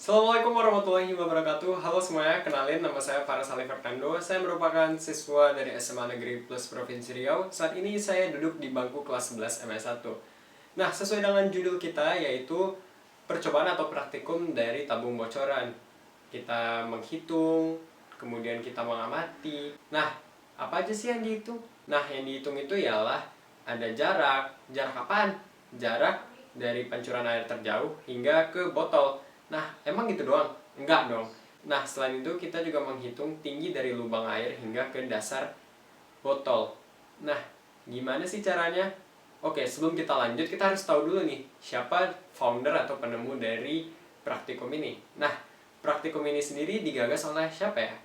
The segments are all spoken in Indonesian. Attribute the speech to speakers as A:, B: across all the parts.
A: Assalamualaikum warahmatullahi wabarakatuh. Halo semuanya, kenalin nama saya Faras Ali Fernando. Saya merupakan siswa dari SMA Negeri Plus Provinsi Riau. Saat ini saya duduk di bangku kelas 11 MS1. Nah, sesuai dengan judul kita yaitu percobaan atau praktikum dari tabung bocoran. Kita menghitung, kemudian kita mengamati. Nah, apa aja sih yang dihitung? Nah, yang dihitung itu ialah ada jarak. Jarak apaan? Jarak dari pancuran air terjauh hingga ke botol. Nah, emang gitu doang? Enggak dong. Nah, selain itu kita juga menghitung tinggi dari lubang air hingga ke dasar botol. Nah, gimana sih caranya? Oke, sebelum kita lanjut, kita harus tahu dulu nih, siapa founder atau penemu dari praktikum ini. Nah, praktikum ini sendiri digagas oleh siapa ya?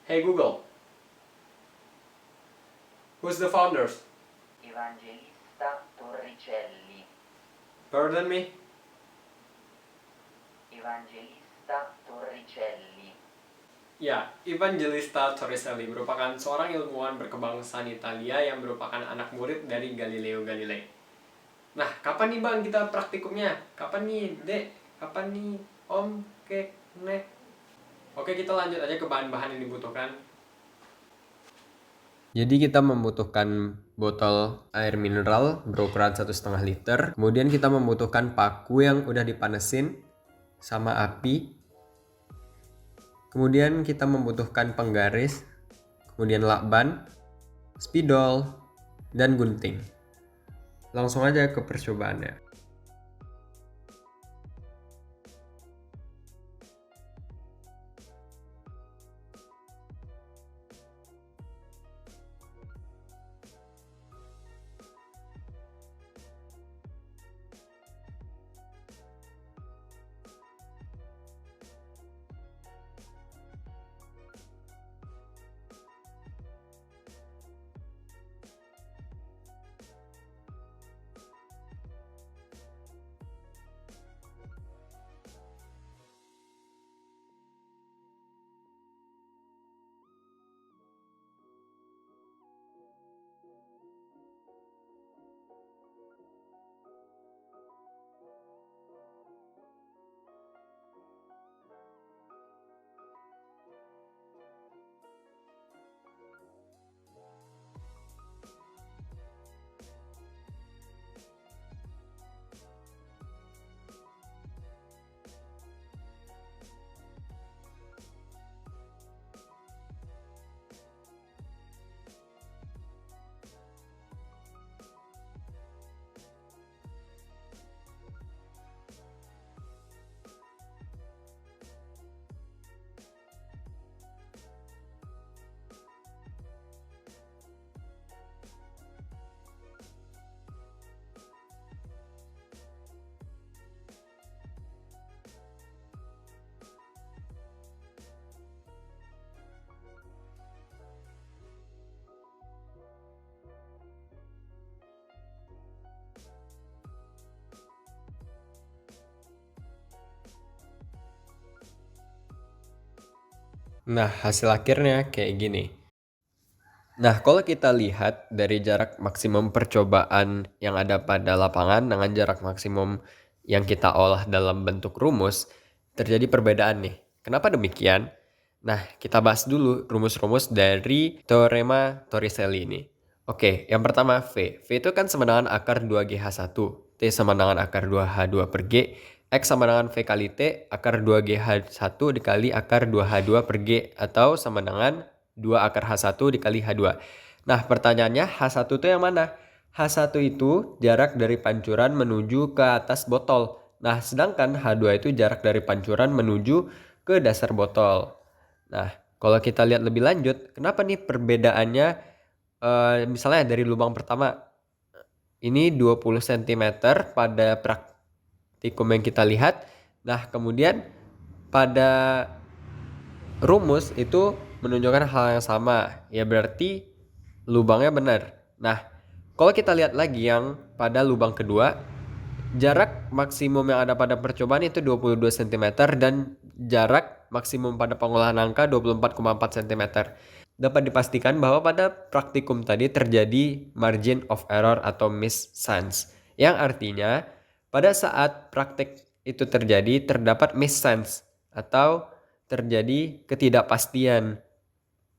A: Hey Google, who's the founders?
B: Evangelista Torricelli.
A: Pardon me?
B: Evangelista Torricelli.
A: Ya, Evangelista Torricelli merupakan seorang ilmuwan berkebangsaan Italia yang merupakan anak murid dari Galileo Galilei. Nah, kapan nih bang kita praktikumnya? Kapan nih dek? Kapan nih om? Oke, nek. Oke, kita lanjut aja ke bahan-bahan yang dibutuhkan. Jadi kita membutuhkan botol air mineral berukuran 1,5 liter. Kemudian kita membutuhkan paku yang udah dipanesin sama api. Kemudian kita membutuhkan penggaris, kemudian lakban, spidol, dan gunting. Langsung aja ke percobaannya. Nah, hasil akhirnya kayak gini. Nah, kalau kita lihat dari jarak maksimum percobaan yang ada pada lapangan dengan jarak maksimum yang kita olah dalam bentuk rumus, terjadi perbedaan nih. Kenapa demikian? Nah, kita bahas dulu rumus-rumus dari teorema Torricelli ini. Oke, yang pertama V. V itu kan sama dengan akar 2GH1. T sama dengan akar 2H2 per G. X sama dengan V kali T, akar 2GH1 dikali akar 2H2 per G. Atau sama dengan 2 akar H1 dikali H2. Nah, pertanyaannya H1 itu yang mana? H1 itu jarak dari pancuran menuju ke atas botol. Nah, sedangkan H2 itu jarak dari pancuran menuju ke dasar botol. Nah, kalau kita lihat lebih lanjut, kenapa nih perbedaannya misalnya dari lubang pertama ini 20 cm pada praktikum yang kita lihat. Nah, kemudian pada rumus itu menunjukkan hal yang sama. Ya berarti lubangnya benar. Nah, kalau kita lihat lagi yang pada lubang kedua, jarak maksimum yang ada pada percobaan itu 22 cm dan jarak maksimum pada pengolahan angka 24,4 cm. Dapat dipastikan bahwa pada praktikum tadi terjadi margin of error atau missense, yang artinya Pada saat praktik itu terjadi, terdapat missense atau terjadi ketidakpastian.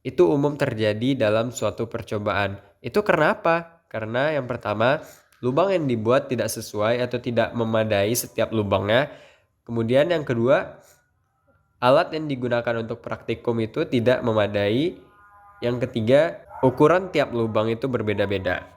A: Itu umum terjadi dalam suatu percobaan. Itu karena apa? Karena yang pertama, lubang yang dibuat tidak sesuai atau tidak memadai setiap lubangnya. Kemudian yang kedua, alat yang digunakan untuk praktikum itu tidak memadai. Yang ketiga, ukuran tiap lubang itu berbeda-beda.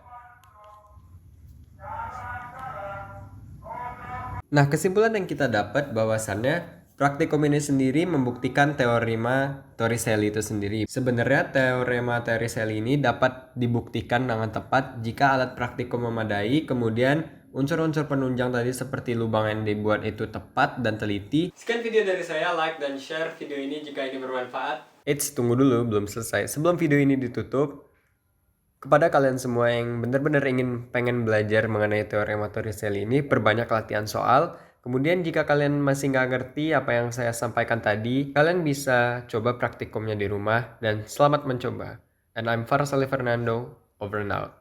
A: Nah, kesimpulan yang kita dapat bahwasannya praktikum ini sendiri membuktikan teorema Torricelli itu sendiri. Sebenarnya teorema Torricelli ini dapat dibuktikan dengan tepat jika alat praktikum memadai, kemudian unsur-unsur penunjang tadi seperti lubang yang dibuat itu tepat dan teliti. Sekian video dari saya, like dan share video ini jika ini bermanfaat. Eits, tunggu dulu, belum selesai. Sebelum video ini ditutup, kepada kalian semua yang benar-benar pengen belajar mengenai teorema Torricelli ini, perbanyak latihan soal. Kemudian jika kalian masih nggak ngerti apa yang saya sampaikan tadi, kalian bisa coba praktikumnya di rumah, dan selamat mencoba. And I'm Farsali Fernando, over and out.